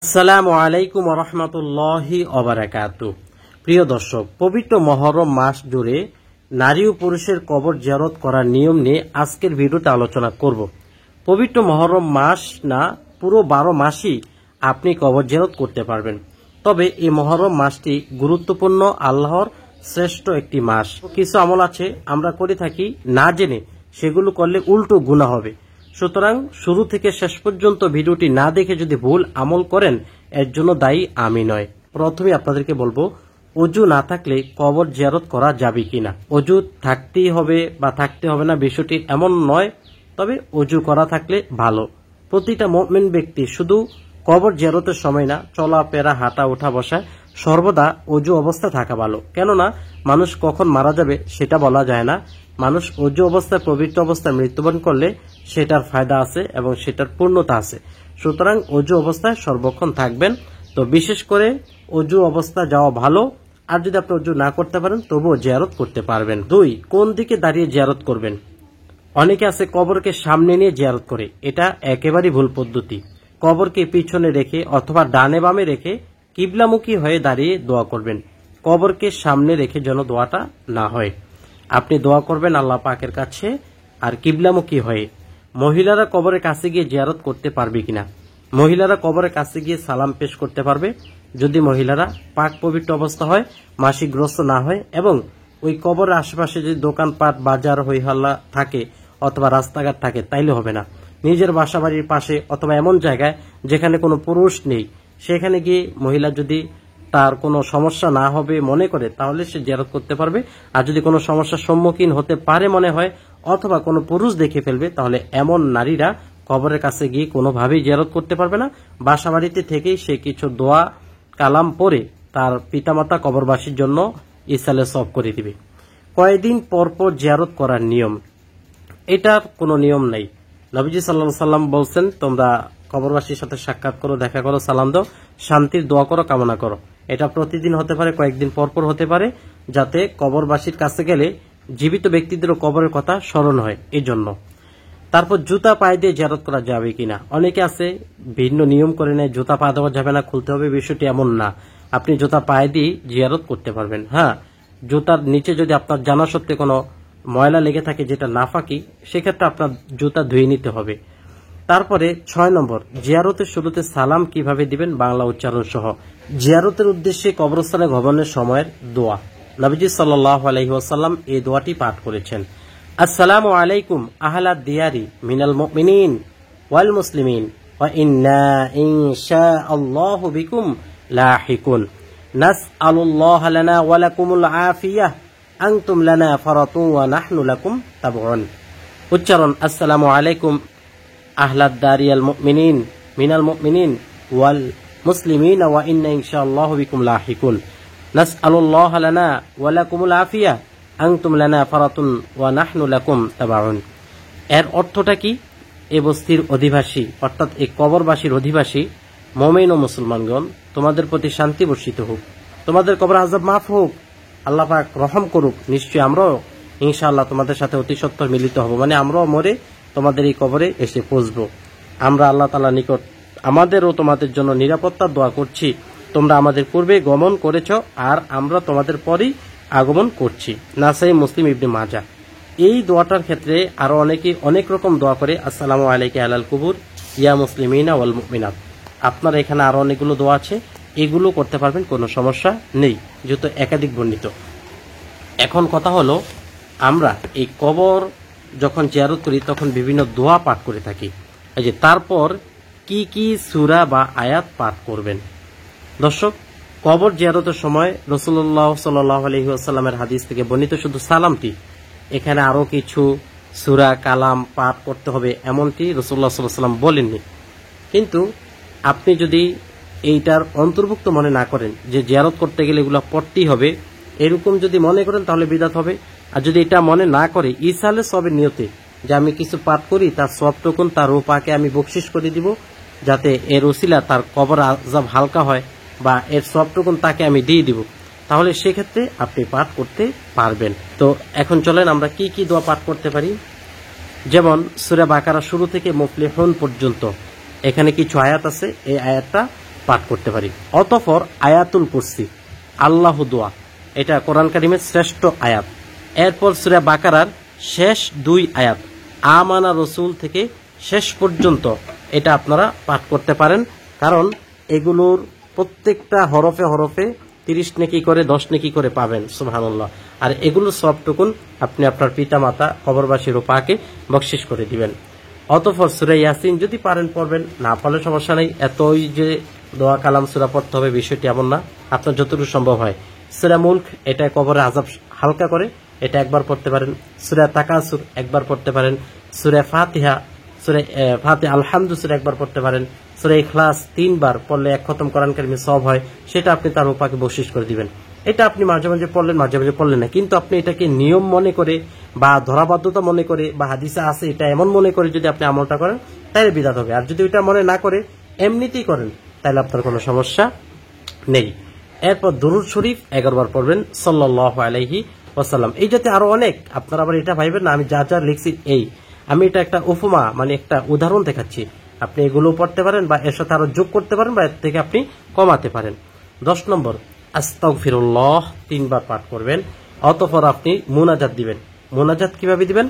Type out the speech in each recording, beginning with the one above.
আসসালামু আলাইকুম ওয়া রাহমাতুল্লাহি ওয়া বারাকাতুহু। প্রিয় দর্শক, পবিত্র মুহররম মাস জুড়ে নারী ও পুরুষের কবর জিয়ারত করার নিয়ম নিয়ে আজকের ভিডিওতে আলোচনা করব। পবিত্র মুহররম মাস না, পুরো 12 মাসই আপনি কবর জিয়ারত করতে পারবেন। তবে এই মুহররম মাসটি গুরুত্বপূর্ণ, আল্লাহর শ্রেষ্ঠ একটি মাস। কিছু আমল আছে আমরা করে থাকি না জেনে, সেগুলো করলে উল্টো গুনাহ হবে। সুতরাং শুরু থেকে শেষ পর্যন্ত ভিডিওটি না দেখে যদি ভুল আমল করেন, এর জন্য দায়ী আমি নয়। প্রথমে আপনাদেরকে বলবো, অজু না থাকলে কবর জিয়ারত করা যাবে কিনা। অজু থাকতেই হবে বা থাকতে হবে না বিষয়টি এমন নয়, তবে অজু করা থাকলে ভালো। প্রতিটা মুমিন ব্যক্তি শুধু কবর জিয়ারতের সময় না, চলাফেরা, হাঁটা, ওঠা, বসা সর্বদা অজু অবস্থা থাকা ভালো। কেননা মানুষ কখন মারা যাবে সেটা বলা যায় না। মানুষ অজু অবস্থায়, পবিত্র অবস্থায় মৃত্যুবরণ করলে সেটার ফায়দা আছে এবং সেটার পূর্ণতা আছে। সুতরাং অজু অবস্থায় সর্বক্ষণ থাকবেন। তো বিশেষ করে অজু অবস্থা যাওয়া ভালো। আর যদি আপনি অজু না করতে পারেন তবুও জিয়ারত করতে পারবেন। 2, কোন দিকে দাঁড়িয়ে জিয়ারত করবেন। অনেকে আছে কবরকে সামনে নিয়ে জিয়ারত করে, এটা একেবারেই ভুল পদ্ধতি। কবরকে পিছনে রেখে অথবা ডানে বামে রেখে কিবলামুখী হয়ে দাঁড়িয়ে দোয়া করবেন। কবরকে সামনে রেখে যেন দোয়াটা না হয়। আপনি দোয়া করবেন আল্লাহ পাকের কাছে আর কিবলামুখী হয়ে। মহিলারা কবরের কাছে গিয়ে জিয়ারত করতে পারবে কিনা। মহিলারা কবরের কাছে গিয়ে সালাম পেশ করতে পারবে যদি মহিলারা পাক পবিত্র অবস্থা হয়, মাসিকগ্রস্ত না হয় এবং ওই কবরের আশেপাশে যদি দোকানপাট, বাজার, হইহল্লা থাকে অথবা রাস্তাঘাট থাকে, তাইলে হবে না। নিজের বাসাবাড়ির পাশে অথবা এমন জায়গায় যেখানে কোনো পুরুষ নেই, সেখানে গিয়ে মহিলা যদি তার কোনো সমস্যা না হবে মনে করে, তাহলে সে জিয়ারত করতে পারবে। আর যদি কোনো সমস্যার সম্মুখীন হতে পারে মনে হয় অথবা কোনো পুরুষ দেখে ফেলবে, তাহলে এমন নারীরা কবরের কাছে গিয়ে কোনোভাবেই জিয়ারত করতে পারবে না। বাসাবাড়িতে থেকেই সে কিছু দোয়া কালাম পড়ে তার পিতামাতা কবরবাসীর জন্য ইসালে সওয়াব করে দিবে। কয়েকদিন পর পর জিয়ারত করার নিয়ম, এটার কোনো নিয়ম নাই। নবীজি সাল্লাল্লাহু আলাইহি সাল্লাম বলছেন, তোমরা কবরবাসীর সাথে সাক্ষাৎ করো, দেখা করো, সালাম দাও, শান্তির দোয়া করো, কামনা করো। এটা প্রতিদিন হতে পারে, কয়েকদিন পর পর হতে পারে, যাতে কবরবাসীর কাছে গেলে জীবিত ব্যক্তিদেরও কবরের কথা স্মরণ হয়, এই জন্য। তারপর জুতা পায়ে দিয়ে জিয়ারত করা যাবে কিনা। অনেকে আছে ভিন্ন নিয়ম করে নেয়, জুতা পা দেওয়া যাবে না, খুলতে হবে, বিষয়টি এমন না। আপনি জুতা পায়ে দিয়ে জিয়ারত করতে পারবেন। হ্যাঁ, জুতার নিচে যদি আপনার জানা সত্ত্বে কোনো ময়লা লেগে থাকে যেটা নাফাকি, সেক্ষেত্রে আপনার জুতা ধুয়ে নিতে হবে। তারপরে 6 নম্বর, জিয়ারতের শুরুতে সালাম কিভাবে দিবেন বাংলা উচ্চারণ সহ। জিয়ারতের উদ্দেশ্যে কবরস্থানে গমনের সময়ের দোয়া, নবীজি সাল্লাল্লাহু আলাইহি ওয়াসাল্লাম এই দোয়াটি পাঠ করেছেন। আসসালামু আলাইকুম আহলাদ দিয়ারি মিনাল মুমিনিন ওয়াল মুসলিমিন ওয়া ইন্না ইনশাআল্লাহু বিকুম লাহিকুন নাসআলুল্লাহ লানা ওয়া লাকুমুল আফিয়াহ আনতুম লানা ফারাতুন ওয়া নাহনু লাকুম তাবউন। উচ্চারণ, আসসালামু আলাইকুম আহলাদ দারিয়াল মুমিনিন মিনাল মুমিনিন ওয়াল মুসলিমিন ওয়া ইন্না ইনশাআল্লাহু বিকুম লাহিকুন নাসআলুল্লাহ লানা ওয়া লাকুমুল আফিয়াহ আনতুম লানা ফারাতুন ওয়া নাহনু লাকুম তাবউন। এর অর্থটা কি? এ বস্তির অধিবাসী অর্থাৎ এই কবরবাসীর অধিবাসী মুমিন ও মুসলমানগণ, তোমাদের প্রতি শান্তি বর্ষিত হোক, তোমাদের কবর আযাব মাফ হোক, আল্লাহ পাক রহম করুক। নিশ্চয়ই আমরাও ইনশাআল্লাহ তোমাদের সাথে অতি সত্বর মিলিত হব, মানে আমরাও মরে তোমাদের এই কবরে এসে পৌঁছবো। আমরা আল্লাহ তাআলার নিকট আমাদের ও তোমাদের জন্য নিরাপত্তার দোয়া করছি। তোমরা আমাদের পূর্বে গমন করেছ আর আমরা তোমাদের পরেই আগমন করছি। নাসাই মুসলিম ইবনে মাজাহ। এই দোয়াটার ক্ষেত্রে আরো অনেকে অনেক রকম দোয়া করে, আসসালামু আলাইকা আলাল কুবুর ইয়া মুসলিমিনা ওয়াল মুমিনাত। আপনার এখানে আরো অনেকগুলো দোয়া আছে, এগুলো করতে পারবেন, কোনো সমস্যা নেই, যেহেতু একাধিক বর্ণিত। এখন কথা হলো, আমরা এই কবর যখন জিয়ারত করি তখন বিভিন্ন দোয়া পাঠ করে থাকি। এই যে তারপর কি কি সূরা বা আয়াত পাঠ করবেন। দর্শক, কবর জিয়ারতের সময় রাসূলুল্লাহ সাল্লাল্লাহু আলাইহি ওয়াসাল্লামের হাদিস থেকে বর্ণিত শুধু সালামটি, এখানে আরো কিছু সূরা কালাম পাঠ করতে হবে এমনটি রাসূলুল্লাহ সাল্লাল্লাহু আলাইহি ওয়াসাল্লাম বলেননি। কিন্তু আপনি যদি এইটার অন্তর্ভুক্ত মনে না করেন যে জিয়ারত করতে গেলে এগুলো পড়তেই হবে, এরকম যদি মনে করেন তাহলে বিদআত হবে। আর যদি এটা মনে না করে ইসালে সবের নিয়তে যে আমি কিছু পাঠ করি, তার সবটুকুন তার রূহ পাকে আমি বকশিশ করে দিব, যাতে এর ওসিলা তার কবর আযাব হালকা হয় বা এর সবটুকুন তাকে আমি দিয়ে দিব, তাহলে সেক্ষেত্রে আপনি পাঠ করতে পারবেন। তো এখন চলেন আমরা কি কি দোয়া পাঠ করতে পারি। যেমন সূরা বাকারা শুরু থেকে মুফলিহুন পর্যন্ত এখানে কিছু আয়াত আছে, এই আয়াতটা পাঠ করতে পারি। অতঃপর আয়াতুল কুরসি, আল্লাহ দোয়া, এটা কোরআন কারিমের শ্রেষ্ঠ আয়াত। এরপর সূরা বাকারার শেষ 2 আয়াত আমানা রসুল থেকে শেষ পর্যন্ত এটা আপনারা পাঠ করতে পারেন, কারণ এগুলোর প্রত্যেকটা হরফে হরফে 30 নেকি করে 10 নেকি করে পাবেন, সুবহানাল্লাহ। আর এগুলোর সবটুকুন আপনি আপনার পিতা মাতা কবরবাসীর পাকে বকশিশ করে দিবেন। অতঃপর সূরা ইয়াসিন যদি পারেন পড়বেন, না পারলে সমস্যা নেই। এতই যে দোয়া কালাম সূরা পড়তে হবে বিষয়টি এমন না, আপনার যতটুকু সম্ভব হয়। সূরা মুলক, এটা কবরের আযাব হালকা করে, এটা একবার পড়তে পারেন। সূরা তাকাসুর একবার পড়তে পারেন। সূরা ফাতিহা, সূরা ফাতিহা আলহামদু সূরা একবার পড়তে পারেন। সূরা ইখলাস 3 বার পড়লে 1 খতম কোরআন কারীমে সওয়াব হয়, সেটা আপনি তার উপাকে বকশিশ করে দিবেন। এটা আপনি মাঝে মাঝে পড়লেন, মাঝে মাঝে পড়লেন না, কিন্তু আপনি এটাকে নিয়ম মনে করে বা ধরাবাধ্যতা মনে করে বা হাদিসে আছে এটা এমন মনে করে যদি আপনি আমলটা করেন তাহলে বিদআত হবে। আর যদি ওইটা মনে না করে এমনিতেই করেন তাহলে আপনার কোনো সমস্যা নেই। এরপর দুরূদ শরীফ 11 বার পড়বেন সাল্লাল্লাহু আলাইহি ওয়াসাল্লাম। এই যাতে আরো অনেক, আপনারা আবার এটা ভাইবেন না আমি যা যা লিখছি আমি এটা একটা উপমা মানে একটা উদাহরণ দেখাচ্ছি। আপনি এগুলো পড়তে পারেন বা এর সাথে আরো যোগ করতে পারেন বা এর থেকে আপনি কমাতে পারেন। 10 নম্বর আস্তাগফিরুল্লাহ 3 বার পাঠ করবেন। অতঃপর আপনি মুনাজাত দিবেন। মুনাজাত কিভাবে দিবেন?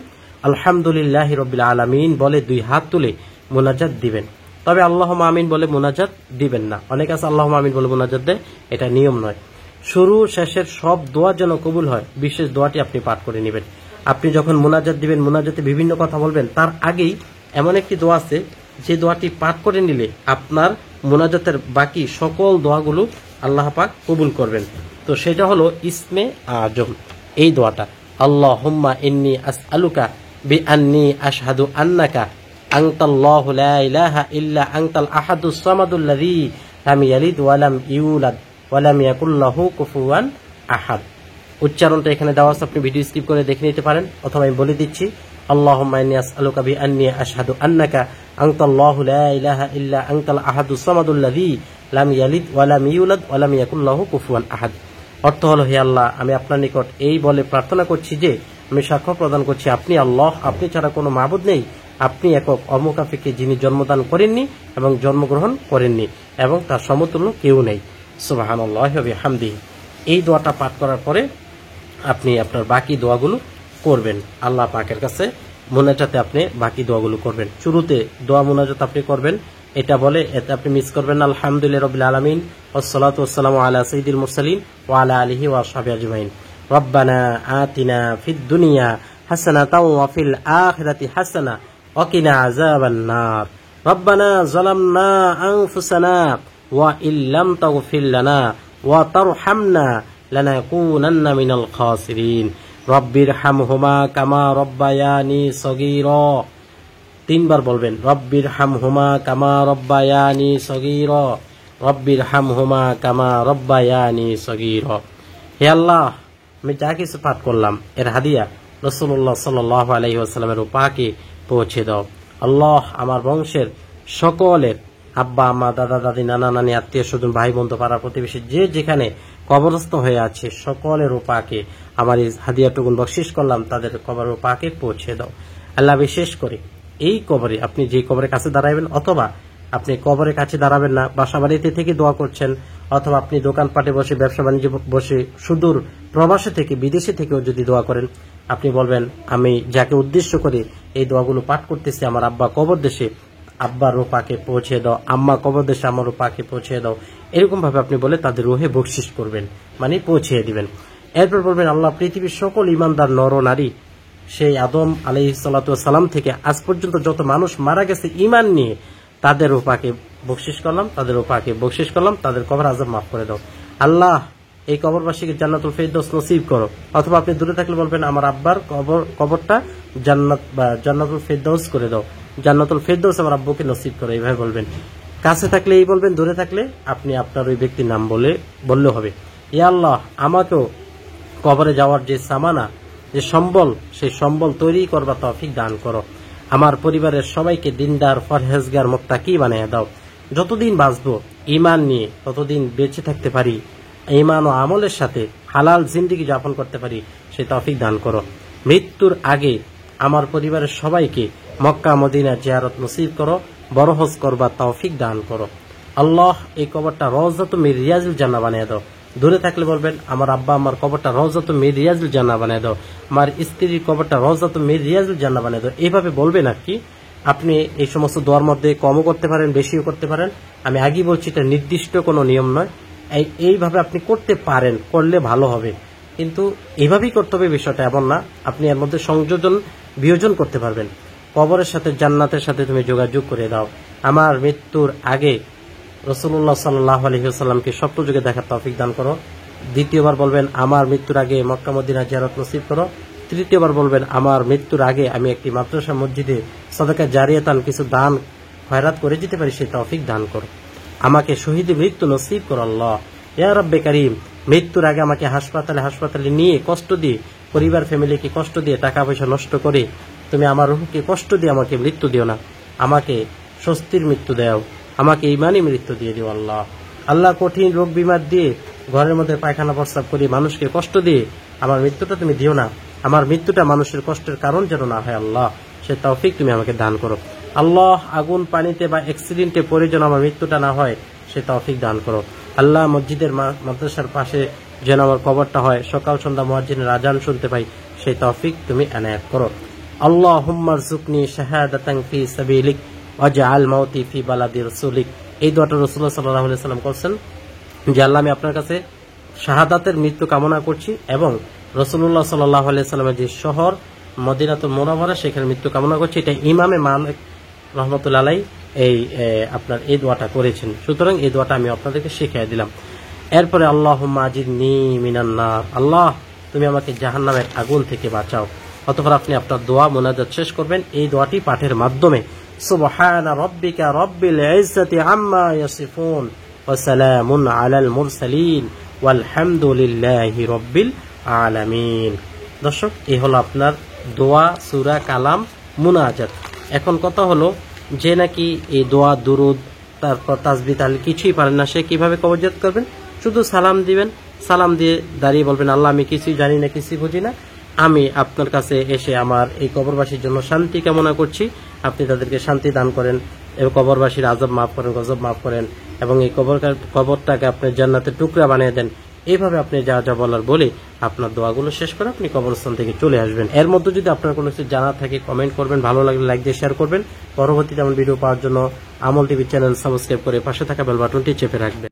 আলহামদুলিল্লাহি রাব্বিল আলামিন বলে 2 হাত তুলে মুনাজাত দিবেন। তবে আল্লাহুম্মা আমিন বলে মুনাজাত দিবেন না। অনেক আছে আল্লাহুম্মা আমিন বলে মুনাজাত দেয়, এটা নিয়ম নয়। শুরু শেষের সব দোয়া যেন কবুল হয়, বিশেষ দোয়াটি আপনি পাঠ করে নেবেন। আপনি যখন মুনাজাত দিবেন, মুনাজাতে বিভিন্ন কথা বলবেন, তার আগেই এমন একটি দোয়া আছে যে দোয়াটি পাঠ করে নিলে আপনার মুনাজাতের বাকি সকল দোয়াগুলো আল্লাহ পাক কবুল করবেন। তো সেটা হলো ইসমে আজম, এই দোয়াটা আল্লাহুম্মা ইন্নী আসআলুকা বিআন্নী আশহাদু আন্নাকা আনতাল্লাহু লা ইলাহা ইল্লা আনতাল আহাদুস সামাদুল্লাযী লাম ইয়ালিদ ওয়া লাম ইউলাদ ওয়া লাম ইয়াকুল লাহু কুফুয়ান আহাদ। উচ্চারণটা এখানে দেওয়া আছে, আপনি ভিডিও স্কিপ করে দেখে নিতে পারেন, অথবা আমি বলে দিচ্ছি আল্লাহুম্মা ইন্নী আসআলুকা বিআন্নী আশহাদু আন্নাকা আনতাল্লাহু লা ইলাহা ইল্লা আনতাল আহাদুস সামাদুল্লাযী লাম ইয়ালিদ ওয়া লাম ইউলাদ ওয়া লাম ইয়াকুল লাহু কুফুয়ান আহাদ। অর্থ হলো, হে আল্লাহ, আমি আপনার নিকট এই বলে প্রার্থনা করছি যে আমি সাক্ষ্য প্রদান করছি আপনি আল্লাহ, আপনি ছাড়া কোনো মাবুদ নেই, আপনি একক অমুকাফিকে যিনি জন্মদান করেননি এবং জন্মগ্রহণ করেননি এবং তার সমতুল্য কেউ নেই। সুবহানাল্লাহি ওয়া বিহামদিহি। এই দোয়াটা পাঠ করার পরে আপনি আপনার বাকি দোয়াগুলো করবেন। আল্লাহ পাকের কাছে মুনাজাতে আপনি বাকি দোয়াগুলো করবেন। শুরুতে দোয়া মুনাজাত আপনি করবেন, এটা বলে এতে আপনি মিস করবেন না আলহামদুলিল্লাহি রাব্বিল আলামিন ওয়াসসালাতু ওয়াসসালামু আলা সাইয়্যিদিল মুরসালিন ওয়া আলা আলিহি ওয়া আসহাবিহি আজমাইন। রব্বানা আতিনা ফিদ দুনিয়া হাসানাতাও ওয়া ফিল আখিরাতি হাসানা ওয়া কিনা আযাবান নার। রব্বানা যালামনা আনফুসানা ওয়া ইল্লাম তাগফির লানা ওয়া তারহামনা লানাকুনান্না মিনাল খাসিরিন। রব্বিরহামহুমা কামা রব্বায়ানি সগীরা। 3 বার বলবেন রব্বিরহামহুমা কামা রব্বায়ানি সগীরা, রব্বিরহামহুমা কামা রব্বায়ানি সগীরা। হে আল্লাহ, আমি যা কিছু পাঠ করলাম এর হাদিয়া রাসূলুল্লাহ সাল্লাল্লাহু আলাইহি ওয়াসাল্লামের পাকে পৌঁছে দাও। আল্লাহ, আমার বংশের সকলের আব্বা আম্মা দাদা দাদি নানা নানি আত্মীয় স্বজন ভাই বন্ধু পাড়া প্রতিবেশী যে যেখানে কবরস্থ হয়ে আছে সকলের পাকে আমার এই হাদিয়াটুকুন বকশিশ করলাম, তাদের কবরের পাকে পৌঁছে দাও। আল্লাহ, বিশেষ করে এই কবরে আপনি যে কবরের কাছে দাঁড়াবেন, অথবা আপনি কবরের কাছে দাঁড়াবেন না, বাসা বাড়িতে থেকে দোয়া করছেন, অথবা আপনি দোকানপাটে বসে ব্যবসা বাণিজ্য বসে সুদূর প্রবাসে থেকে বিদেশে থেকেও যদি দোয়া করেন, আপনি বলবেন আমি যাকে উদ্দেশ্য করে এই দোয়াগুলো পাঠ করতেছি আমার আব্বা কবর দেশে, আব্বার রূপাকে পৌঁছে দাও, আম্মা কবর দেশে আমার রূপাকে পৌঁছে দাও, এরকম ভাবে আপনি বলে তাদের রুহে বকশিশ করবেন, মানে পৌঁছে দিবেন। এরপর বলবেন আল্লাহ, পৃথিবীর সকল ইমানদার নর নারী সেই আদম আলাইহিস সালাতু ওয়াস সালাম থেকে আজ পর্যন্ত যত মানুষ মারা গেছে ঈমান নিয়ে, তাদের উপাকে বকশিশ করলাম, তাদের উপাকে বকশিশ করলাম, তাদের কবর আযাব মাফ করে দাও। আল্লাহ, এই কবরবাসীকে জান্নাতুল ফেরদৌস নসিব করো। অথবা আপনি দূরে থাকলে বলবেন আমার আব্বার কবরটা জান্নাত বা জান্নাতুল ফেরদৌস করে দাও, জান্নাতুল ফেরদৌস আমার আব্বুকে নসিব করো, এইভাবে বলবেন। কাছে থাকলে এই বলবেন, দূরে থাকলে আপনি আপনার ওই ব্যক্তির নাম বললে হবে। ইয়া আল্লাহ, আমাকেও কবরে যাওয়ার যে সামানা, যে সম্বল, সেই সম্বল তৈরি করবার তৌফিক দান করো। আমার পরিবারের সবাইকে দিনদার পরহেজগার মুত্তাকি বানিয়ে দাও। যতদিন বাঁচবো ঈমান নিয়ে ততদিন বেঁচে থাকতে পারি, ঈমান ও আমলের সাথে হালাল জিন্দেগি যাপন করতে পারি, সেই তৌফিক দান করো। মৃত্যুর আগে আমার পরিবারের সবাইকে মক্কা মদিনা জিয়ারত নসিব করো, বড় হজ করবার তৌফিক দান করো। আল্লাহ এই কবরটা রওজাতুম মির রিয়াজিল জান্নাহ বানিয়ে দাও। দূরে থাকলে বলবেন আমার আব্বা আমার কবরটা রওজাতুম মির রিয়াজিল জান্নাহ বানিয়ে দাও, আমার স্ত্রীর কবরটা রওজাতুম মির রিয়াজিল জান্নাহ বানিয়ে দাও। এইভাবে বলবেন আর কি। আপনি এই সমস্ত দোয়ার মধ্যে কমও করতে পারেন, বেশিও করতে পারেন। আমি আগেই বলছি এটা নির্দিষ্ট কোনো নিয়ম নয়। এইভাবে আপনি করতে পারেন, করলে ভালো হবে, কিন্তু এইভাবেই করতে হবে বিষয়টা এমন না। আপনি এর মধ্যে সংযোজন বিয়োজন করতে পারবেন। কবরের সাথে জান্নাতের সাথে তুমি যোগাযোগ করে দাও। আমার মৃত্যুর আগে রাসূলুল্লাহ সাল্লাল্লাহু আলাইহি ওয়াসাল্লামকে স্বপ্নযোগে দেখার তৌফিক দান করো। দ্বিতীয়বার বলবেন আমার মৃত্যুর আগে মক্কা মদিনা জিয়ারত নসিব করো। তৃতীয়বার বলবেন আমার মৃত্যুর আগে আমি একটি মাদ্রাসা মসজিদে সাদাকা জারিয়াতান কিছু দান খয়রাত করে যেতে পারি, সেই তৌফিক দান করো। আমাকে শহীদের মৃত্যু নসিব করো আল্লাহ। ইয়া রাব্বে কারীম, মৃত্যুর আগে আমাকে হাসপাতালে নিয়ে কষ্ট দিয়ে, পরিবার ফ্যামিলিকে কষ্ট দিয়ে, টাকা পয়সা নষ্ট করে তুমি আমার রূহকে কষ্ট দিয়ে আমাকে মৃত্যু দিও না। আমাকে স্বস্তির মৃত্যু দাও, আমাকে ঈমানি মৃত্যু দিয়ে দিও আল্লাহ। আল্লাহ কঠিন রোগ বিমার দিয়ে, ঘরের মধ্যে পায়খানা প্রস্রাব করে মানুষকে কষ্ট দিয়ে আমার মৃত্যুটা তুমি দিও না। আমার মৃত্যুটা মানুষের কষ্টের কারণ যেন না হয় আল্লাহ, সে তৌফিক তুমি আমাকে দান করো আল্লাহ। আগুন পানিতে বা অ্যাক্সিডেন্টে পড়ে যেন আমার মৃত্যুটা না হয়, সে তৌফিক দান করো আল্লাহ। মসজিদের মাদ্রাসার পাশে যেন আমার কবরটা হয়, সকাল সন্ধ্যা মুয়াজ্জিনের আজান শুনতে পাই, সেই তৌফিক তুমি এনায়েত করো। আল্লাহুম্মা রযুকনি শাহাদাতান ফি সাবিলিক ওয়াজআল মাউতি ফি বালাদি রাসূলিক। এই দোয়াটা রাসূলুল্লাহ সাল্লাল্লাহু আলাইহি ওয়াসাল্লাম করেছেন যে আল্লাহ আমি আপনার কাছে শাহাদাতের মৃত্যু কামনা করছি এবং রাসূলুল্লাহ সাল্লাল্লাহু আলাইহি ওয়াসাল্লামের যে শহর মদিনাতুল মুনাওয়ারা সেখানে মৃত্যু কামনা করছি। এটা ইমামে মালিক রাহমাতুল্লাহ আলাইহি আপনার এই দোয়াটা করেছেন। সুতরাং এই দোয়াটা আমি আপনাদেরকে শিখিয়ে দিলাম। এরপরে আল্লাহুম্মা আজিরনি মিনান নার, আল্লাহ তুমি আমাকে জাহান্নামের আগুন থেকে বাঁচাও। অতঃপর আপনি আপনার দোয়া মুনাজাত শেষ করবেন এই দোয়াটি পাঠের মাধ্যমে। সুবহানা রাব্বিকা রাব্বিল ইজ্জাতি আম্মা ইয়াসিফুন ওয়া সালামুন আলাল মুরসালিন ওয়ালহামদুলিল্লাহি রাব্বিল আলামিন। দর্শক, এই হলো আপনার দোয়া, সূরা কালাম, মুনাজাত। এখন কথা হলো যে নাকি এই দোয়া, দুরুদ, তারপর তাসবিহ তাহলিল কিছুই পারেন না, সে কিভাবে কবর জিয়ারত করবেন? শুধু সালাম দিবেন, সালাম দিয়ে দাঁড়িয়ে বলবেন আল্লাহ আমি কিছুই জানি না, কিছুই বুঝি না, আমি আপনার কাছে এসে আমার এই কবরবাসীর জন্য শান্তি কামনা করছি, আপনি তাদেরকে শান্তি দান করেন এবং কবরবাসীর আযাব মাফ করেন, গজব মাফ করেন এবং এই কবরটাকে আপনি জান্নাতের টুকরা বানিয়ে দেন। এইভাবে আপনি যা যা বলার বলে আপনার দোয়াগুলো শেষ করে আপনি কবরস্থান থেকে চলে আসবেন। এর মধ্যে যদি আপনার কোনো কিছু জানা থাকে কমেন্ট করবেন, ভালো লাগলে লাইক দিয়ে শেয়ার করবেন। পরবর্তীতে এমন ভিডিও পাওয়ার জন্য আমল টিভি চ্যানেল সাবস্ক্রাইব করে পাশে থাকা বেল বাটনটি চেপে রাখবেন।